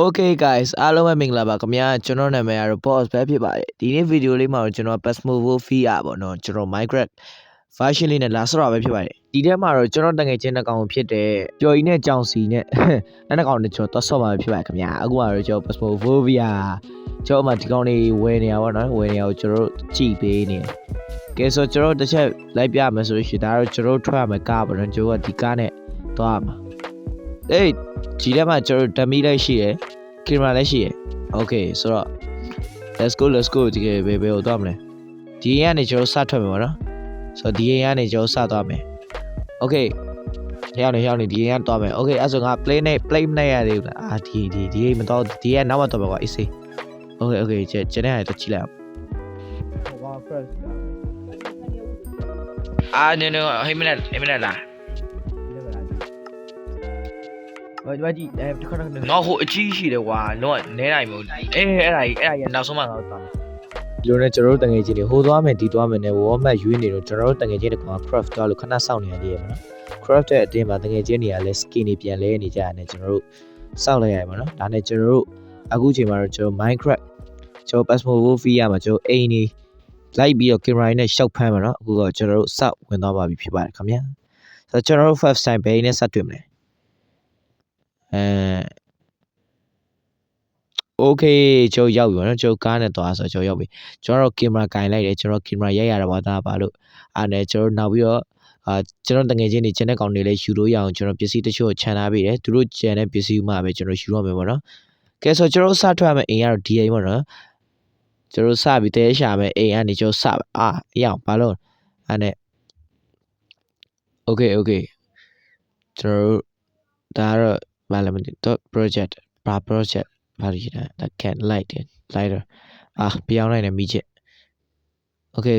Okay guys အားလုံးပဲမင်္ဂလာပါခင်ဗျာကျွန်တော်နာမည်ကတော့ boss ပဲဖြစ်ပါတယ်ဒီနေ့ဗီဒီယိုလေးမှာတော့ကျွန်တော် Phasmophobia ပေါ့နော်ကျွန်တော် Minecraft version လေးနဲ့လာဆော့တာပဲဖြစ်ပါတယ်ဒီထဲမှာတော့ကျွန်တော်တငယ်ချင်းတစ်ကောင်ဖြစ်တဲ့ပျော်ရီနဲ့ကြောင်စီနဲ့အဲ့တစ်ကောင်နဲ့ကျွန်တော်သွားဆော့မှာပဲဖြစ်ပါတယ်ခင်ဗျာအခုကတော့ကျွန်တော် Phasmophobia ကျွန်တော်မှဒီကောင်လေးဝယ်နေရပါတော့ဝယ်နေရကိုကျွန်တော်ကြည့်ပေးနေကဲဆိုကျွန်တော်တစ်ချက်လိုက်ပြမယ်ဆိုရှင်ဒါတော့ကျွန်တော်ထွက်ရမယ်ကားပေါ့နော်ကျွန်တော်ကဒီကားနဲ့သွားမှာအေးဒီထဲမှာကျွန်တော်ဓမီလိုက်ရှိရယ်ကင်မရာလည်းရှိရယ် Okay ဆိုတော့ let's go ဒီကဘယ်ကိုသွားမလဲဒီရင်ကနေကျွန်တော်စထွက်မယ်ပေါ့နော်ဆိုတော့ဒီရင်ကနေကျွန်တော်စသွားမယ် Okay ရောက်နေဒီရင်ကသွားမယ် Okay အဲ့ဆိုငါ play နဲ့ရသေးဘူးလားအာဒီမတော့ဒီရင်နောက်မှတော့ပဲကွာ easy Okay ကျန်တဲ့ဟာတော့ကြည့်လိုက်အောင် first အာ no ဟိမနဲ့လားဘာကြည့်ခဏငါဟိုအကြီးရှိတယ်ကွာတော့နဲနိုင်မို့အဲ့ဒါကြီးနောက်ဆုံးမှငါတို့သွားမယ်ဒီလိုနဲ့ကျွန်တော်တို့တငယ်ချင်းတွေဟိုသွားမယ်ဒီသွားမယ်နဲ့ wall map ရွေးနေတော့ကျွန်တော်တို့တငယ်ချင်းတွေက craft သွားလို့ခဏစောင့်နေရသေးရပါတော့ craft တဲ့အတင်းမှာတငယ်ချင်းတွေကလည်း skin တွေပြန်လဲနေကြရတယ်ကျွန်တော်တို့စောင့်လိုက်ရပါတော့ဒါနဲ့ကျွန်တော်တို့အခုချိန်မှာတော့ကျွန်တော် Minecraft ကျွန်တော် Phasmophobia မှာကျွန်တော်အိမ်နေလိုက်ပြီးတော့ camera နဲ့ရှောက်ဖမ်းပါတော့အခုတော့ကျွန်တော်တို့စဝင်သွားပါပြီဖြစ်ပါတယ်ခင်ဗျာဆိုတော့ကျွန်တော်တို့ first time ဘယ်နဲ့စတွေ့မလဲOkay ကျွန်တော်ရောက်ပြီနော်ကျွန်တော်ကားနဲ့သွားဆိုကျွန်တော်ရောက်ပြီကျွန်တော်ကင်မရာကင်လိုက်တယ်ကျွန်တော်ကင်မရာရိုက်ရတာပါဒါပါလို့အားနဲ့ကျွန်တော်နောက်ပြီးတော့ကျွန်တော်တငယ်ချင်းတွေကျန်တဲ့ကောင်တွေလည်းယူလို့ရအောင်ကျွန်တော်ပစ္စည်းတချို့ခြံထားပေးတယ်သူတို့ကျန်တဲ့ပစ္စည်းမှပဲကျွန်တော်ယူရမယ်ပေါ့နော်ကဲဆိုကျွန်တော်စထွက်မယ်အိမ်ကတော့ဒီအိမ်ပေါ့နော်ကျွန်တော်စပြီးတဲရှာမယ်အိမ်ကနေကျွန်တော်စပါအရောင်ဘာလို့အားနဲ့ Okay ကျွန်တော်ဒါကတော့ဘာလဲမသိတော့ project ဘာလို့ရတာ can lighter ပြောင်းလိုက်တယ်မိချက် Okay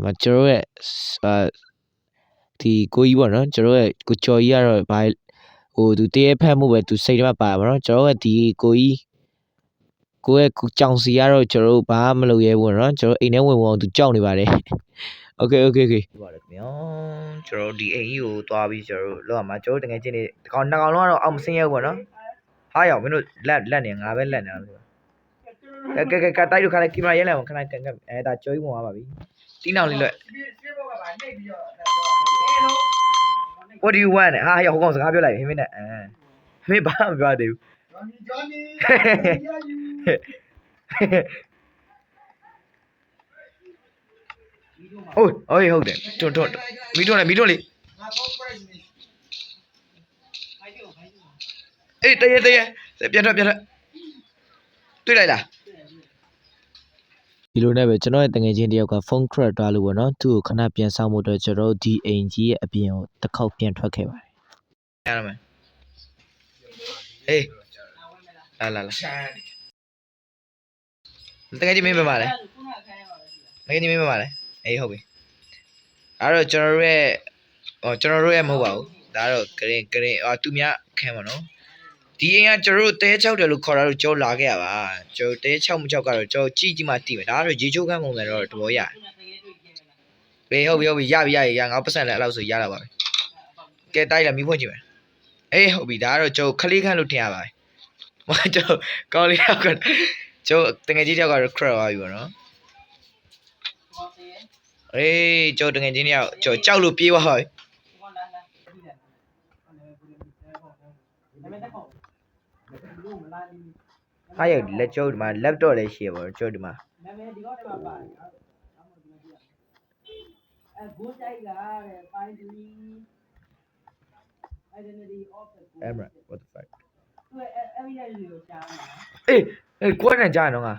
မကျွန်တော်ရဲ့ဒီကိုကြီးပေါ့နော်ကျွန်တော်ရဲ့ကိုကျော်ကြီးကတော့ဘာဟိုသူတရေဖက်မှုပဲသူစိတ်ထဲမှာပါပါနော်ကျွန်တော်ရဲ့ဒီကိုကြီးကိုရဲ့ကြောင်စီကတော့ကျွန်တော်ဘာမှမလုပ်ရဲဘူးနော်ကျွန်တော်အိမ်ထဲဝင်အောင်သူကြောက်နေပါတယ်Okay ပါတယ်ခင်ဗျာကျွန်တော်ဒီအိမ်ကြီးကိုသွားပြီးကျွန်တော်လောက်မှာကျွန်တော်တကယ်ချင်းနေဒီကောင်နှစ်ကောင်လုံးကတော့အောက်မစင်းရဘူးပေါ့နော်ဟာရောက်မင်းတို့လက်နေငါပဲလက်နေလို့ကဲတိုက်လို့ခါလိုက်ကင်မရာရဲလိုက်အောင်ခဏကဒါကြောကြီးဝင်သွားပါပြီတီးနောင်လေးလွတ် What do you want ဟာရောက်ဟိုကောင်စကားပြောလိုက်ဟင်းမင်းနဲ့မင်းဘာမှမပြောသေးဘူးဟုတ်တယ်တွန်းမီးတွန်းလေအေးတရေပြန်ထွက်တွေ့လိုက်လားဒီလိုနဲ့ပဲကျွန်တော်ရဲ့တငယ်ချင်းတယောက်ကဖုန်း crack သွားလို့ပေါ့နော်သူ့ကိုခဏပြန်ဆောင်ဖို့အတွက်ကျွန်တော်ဒီအိမ်ကြီးရဲ့အပြင်ကိုတစ်ခေါက်ပြန်ထွက်ခဲ့ပါတယ်ရရမယ်အေးလာတကယ်ကြီးမင်းပဲပါလေအေးဟုတ်ပြီအဲ့တော့ကျွန်တော်တို့ရဲ့မဟုတ်ပါဘူးဒါတော့ green သူများခန်းပါနော်ဒီအိမ်ကကျွန်တော်တို့တဲချောက်တယ်လို့ခေါ်တာလို့ကျွန်တော်လာခဲ့ရပါကျွန်တော်တဲချောက်မချောက်ကတော့ကျွန်တော်ကြည့်မှသိမယ်ဒါကတော့ရေချိုးခန်းပုံစံတော့တဘောရဘေးဟုတ်ပြီရငါပတ်စံလည်းအဲ့လောက်ဆိုရတာပါပဲကဲတိုက်လာမီးဖွင့်ကြည့်မယ်အေးဟုတ်ပြီဒါကတော့ကျွန်တော်ခလေးခန်းလို့ထင်ရပါတယ်ကျွန်တော်ကောင်းလေးတော့ကျွန်တော်တကယ်ကြီးတယောက်ကတော့ crack သွားပြီပေါ့နော်အေးကျွန်တော်တကယ်ကြီးတယောက်ကျွန်တော်ကြောက်လို့ပြေးသွားပါပြီဟာရလက်ကျုပ်ဒီမှာ laptop လည်းရှိရပါတော့ကျုပ်ဒီမှာEmra what the fuck အေးကိုယ်နဲ့ကြားနော်ငါ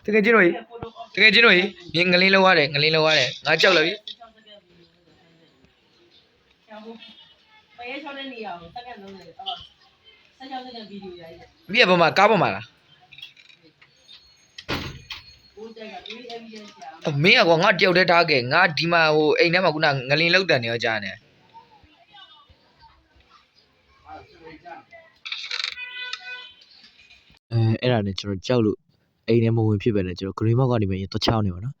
တကယ်ချင်းတို့မြင်ငလင်းလောက်ရတယ်ငါကြောက်လာပြီမြင်ပါမကားပါမလားမင်းကွာငါတယောက်တည်းထားခဲ့ငါဒီမှာဟိုအိမ်ထဲမှာခုနငလင်းလောက်တန်နေရောကြားနေအဲ့ဒါနဲ့ကျွန်တော်ကြောက်လို့အိမ်ထဲမဝင်ဖြစ်ပဲနဲ့ကျွန်တော် green box ကနေပဲတော့ချောင်းနေပါနော်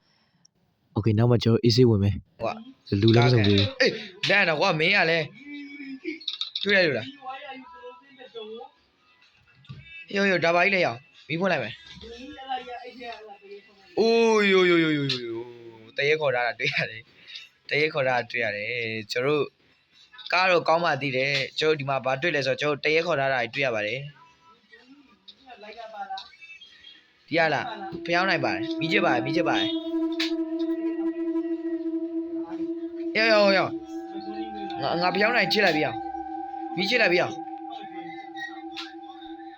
Okay နောက်မှကျွန်တော် easy ဝင်မယ်ကွာလူလည်းမစုံသေးဘူးအေးလန့်တော့ကွာမင်းကလည်း တွေ့လိုက်လို့လားယောဒါပါကြီးလေရောမီးဖွင့်လိုက်မယ်အိုးယိုတရေခေါ်တာတွေ့ရတယ်တရေခေါ်တာတွေ့ရတယ်ကျွန်တော်ကားတော့ကောင်းမှသိတယ်ကျွန်တော်ဒီမှာဘာတွေ့လဲဆိုတော့ကျွန်တော်တရေခေါ်ထားတာတွေ့ရပါတယ်ဒီရလားဖျောင်းနိုင်ပါတယ်မီးချပါတယ်ယောငါဖျောင်းနိုင်ချစ်လိုက်ပြီအောင်မီးချစ်လိုက်ပြီအောင်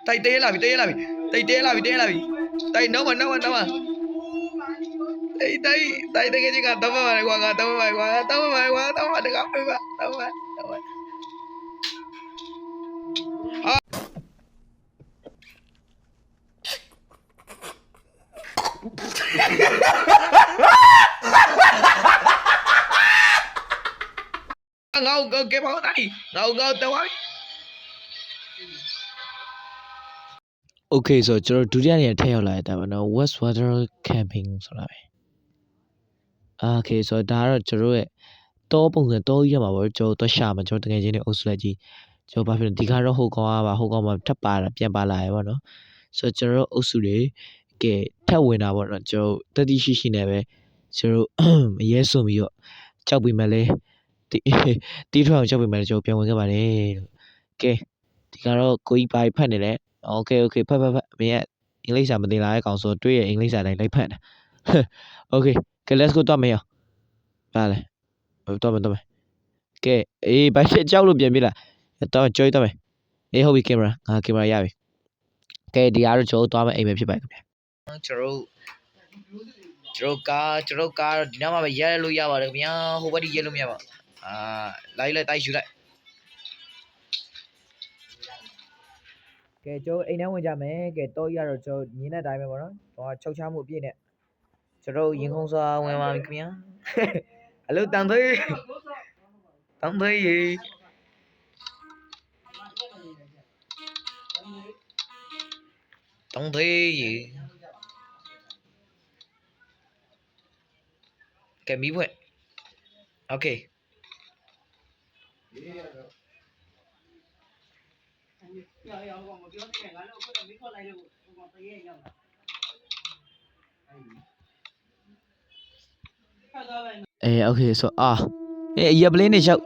တိုက်တဲလာပြီတိုက်နောက်မှာတိုက်တကယ်ကြီးကတော့ပါကွာတော့ပါတကားပေးပါတော့ပါငါ့ကိုကဲပါတိုင်းငါ့ကိုတော့ပါโอเคဆိုတော့ကျွန်တော်ဒုတိယနေရာထည့်ရောက်လာတာပါနော် Westwater Camping ဆိုတာပဲโอเคဆိုတော့ဒါကတော့ကျွန်တော်ရဲ့တောပုံစံတောကြီးရမှာပေါ့ကျွန်တော်တော့ရှာမှာကျွန်တော်တကယ်ချင်းနေအုပ်စုလိုက်ကြီးကျွန်တော်ဘာဖြစ်လဲဒီခါတော့ဟိုကောင်မှာထပ်ပါတာပြန်ပါလာရပါတော့ဆိုတော့ကျွန်တော်အုပ်စုတွေကဲထပ်ဝင်တာပေါ့နော်ကျွန်တော်တတိရှိနေပဲကျွန်တော်မရဲစွန်ပြီးတော့ကြောက်ပြီးမှလဲတီးထွန်းအောင်ကြောက်ပြီးမှလဲကျွန်တော်ပြန်ဝင်ခဲ့ပါတယ်ကဲဒီကတော့ကိုကြီးပါဖတ်နေတယ်โอเคဖတ်မင်းကအင်္ဂလိပ်စာမသိလားကောင်ဆိုတွေ့ရအင်္ဂလိပ်စာတိုင်းလိုက်ဖတ်တာโอเคကဲ let's go တော့မရပါလေတော့မယ်ကဲအေးဘာဖြစ်ကြောက်လို့ပြန်ပြီလားတော့ကြွေးတော့မယ်အေးဟုတ်ပြီကင်မရာရပြီကဲဒီအားတော့ကျွန်တော်သွားမယ်အိမ်ပဲဖြစ်ပါခင်ဗျာကျွန်တော်ကားဒီနားမှာပဲရဲလို့ရပါတယ်ခင်ဗျာဟိုဘက်ဒီရဲလို့မရပါလိုက်တိုက်ယူလိုက်ကဲကျွန်တော်အိမ်ထဲဝင်ကြမယ်ကဲတော့ရတော့ကျွန်တော်မြင်းတဲ့အတိုင်းပဲပေါ့နော်တော့ချုပ်ချမှုအပြည့်နဲ့ကျွန်တော်ရင်ခုံစွာဝင်ပါပြီခင်ဗျာအလုပ်တန်သေးရေကဲမီးဖွင့်โอเคโอเคဆိုရပ်ပလင်းနေလျှောက်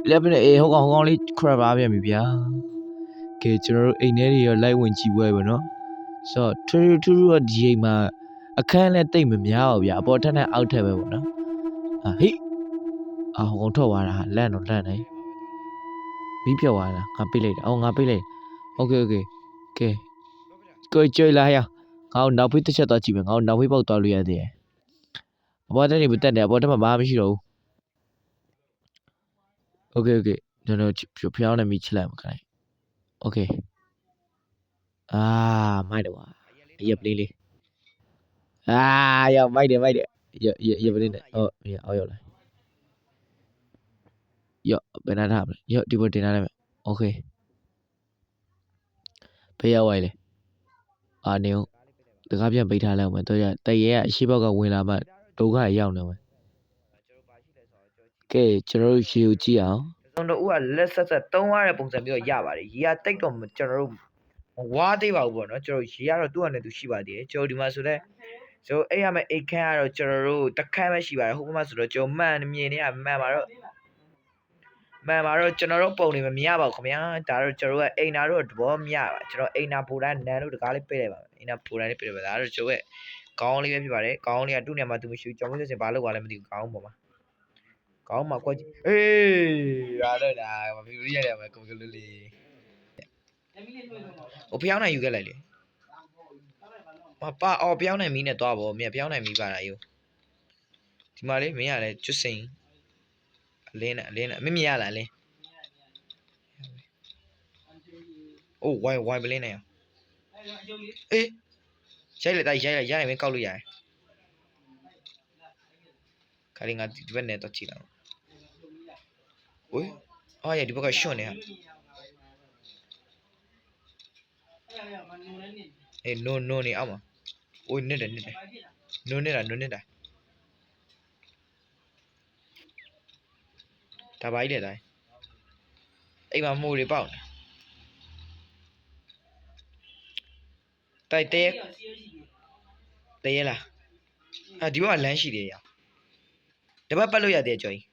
လက်ပလင်းဟိုကောင်လေးခရပါပြန်ပြီဗျာကဲကျွန်တော်တို့အိမ်ထဲတွေရောလိုက်ဝင်ကြည့်ပွဲပဲเนาะဆိုတော့ထူးဒီအိမ်မှာအခန်းလည်းတိတ်မများပါဗျာအပေါ်ထက်နဲ့အောက်ထက်ပဲပေါ့နော်ဟိဟိုကောင်ထွက်သွားတာလန့်နေမီးပြောက်သွားတာငါပိတ်လိုက်တာငါပိတ်လိုက်โอเคကဲကိုကြွေးလာရငါ့နောက်ဖေးတစ်ချက်သွားကြည့်မယ်ငါ့နောက်ဖေးပေါက်သွားလို့ရသေးတယ်အပေါ်တက်နေမတက်နေအပေါ်တက်မှာဘာမှမရှိတော့ဘူးโอเคကျွန်တော်ဖျောင်းနေမိချလိုက်မှာခိုင်းโอเคမိုက်တယ်ကွာရပ်ပလင်းလေးရောက်မိုက်တယ်ရပ်ပလင်းနဲ့အောက်ရောက်လာဘယ်နာထားမလဲဒီပေါ်တင်ထားလိုက်မယ်โอเคဖေးရောက်ဝိုင်းလေနေဦးတကားပြန်ပိတ်ထားလိုက်အောင်မယ်တော့တရဲကအရှိဘက်ကဝင်လာမှဒုက္ခရောက်နေမယ်ကဲကျွန်တော်တို့ရေကိုကြည့်အောင်ကျွန်တော်တို့ကလက်ဆက်သုံးရတဲ့ပုံစံမျိုးရပါတယ်ရေကတိတ်တော့ကျွန်တော်တို့ဝါးသေးပါဘူးပေါ့နော်ကျွန်တော်ရေကတော့သူ့အနေနဲ့သူရှိပါသေးတယ်ကျွန်တော်ဒီမှာဆိုတော့ကျွန်တော်အဲ့ရမယ့်အိတ်ခမ်းကတော့ကျွန်တော်တို့တစ်ခမ်းပဲရှိပါတယ်ဟိုဘက်မှာဆိုတော့ကျွန်တော်မှန်မြင်နေရမှန်ပါတော့ကျွန်တော်တို့ပုံနေမမြင်ရပါဘူးခင်ဗျာဒါတော့ကျွန်တော်တို့ကအိမ်နာတို့သဘောမရပါကျွန်တော်အိမ်နာပူတိုင်းနန်းတို့တကားလေးပိတ်လိုက်ပါမယ်အိမ်နာပူတိုင်းလေးပိတ်လိုက်ပါဒါတော့ကျွန်တော်ရဲ့ခေါင်းလေးပဲဖြစ်ပါတယ်ခေါင်းလေးကသူ့နေရာမှာသူမရှိဘူးကျွန်တော်တို့စင်ဘာလုပ်ပါလဲမသိဘူးခေါင်းပေါ်မှာကွက်ကြည့်ဒါတော့ဒါဗီဒီယိုရတယ်မှာကွန်ပျူတာလေးဟိုဖျောင်းနိုင်ယူခဲ့လိုက်လေဖျောင်းနိုင်မီးနဲ့သွားပေါ့မင်းဖျောင်းနိုင်မီးပါလားယူဒီမှာလေမင်းကလည်းကျွတ်စိန်အလင်းနဲ့မင်းမြင်ရလားအလင်းအိုးဝိုင်းပလင်းနေအေးရိုက်လိုက်မင်းကောက်လို့ရတယ်ခါလေးငါဒီဘက်နဲ့တော့ကြည့်လိုက်ဝေးရဒီဘက်ကရှွန့်နေဟာနိုနေအောက်မှာအိုးနစ်တယ်နိုနေတာဒါပါကြီးလေတိုင်း အိမ်မှာမိုးတွေပေါက်နေတိုက်တဲလားဒီဘက်ကလမ်းရှိတယ်ရတပတ်ပတ်လို့ရတယ်ကျော်ကြီး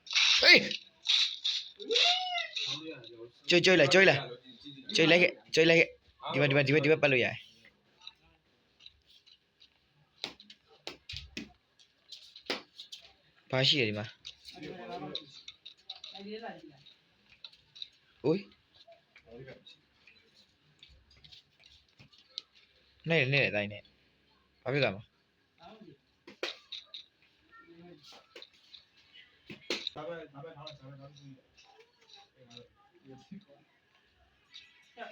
ကျွိလိုက်ခဲ့ဒီမှာပတ်လို့ရတယ်ဘာရှိရဒီမှာโอ้ยနေတိုင်းနေဘာဖြစ်ကြမှာ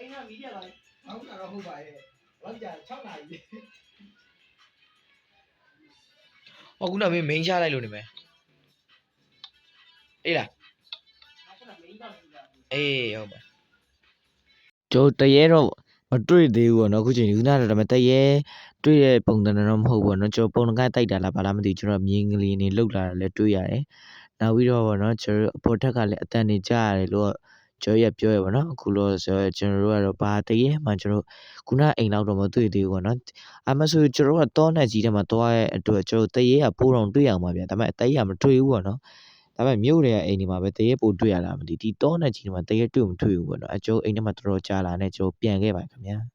အိမ်ကမီးရပါလေဟုတ်တာတော့ဟုတ်ပါရဲ့လောက်ကြာ6နာရီခုနမင်းချလိုက်လို့နေမယ်အေးလားအေးဟုတ်ပါကျိုးတရေတော့မတွေ့သေးဘူးပေါ့နော်အခုချိန်ဒီခုနကတော့ဒါပေမဲ့တရေတွေ့တဲ့ပုံစံတော့မဟုတ်ဘူးပေါ့နော်ကျိုးပုံကတိုက်တာလားဘာလားမသိဘူးကျွန်တော်မြင်းကလေးနေလောက်လာတာလည်းတွေ့ရတယ်နောက်ပြီးတော့ပေါ့နော်ကျွန်တော်အပေါ်ထက်ကလည်းအတန်နေကြရတယ်လို့ကျော်ရပြောရပါတော့အခုလို့ဆိုကျွန်တော်တို့ကတော့ဘာတရေမှကျွန်တော်ခုနအိမ်လောက်တော့မတွေ့သေးဘူးပေါ့နော်အမဆိုကျွန်တော်ကတောနဲ့ကြီးထဲမှာတွားရဲ့အတွက်ကျွန်တော်တရေကပိုးတော်တွေ့အောင်ပါဗျာဒါပေမဲ့တရေကမတွေ့ဘူးပေါ့နော်ဒါပေမဲ့မြို့တွေကအိမ်ဒီမှာပဲတရေပို့တွေ့ရလားမသိဒီတောနဲ့ကြီးထဲမှာတရေတွေ့မတွေ့ဘူးပေါ့နော်အကျိုးအိမ်ထဲမှာတော်တော်ကြာလာနဲ့ကျွန်တော်ပြန်ခဲ့ပါခင်ဗျာ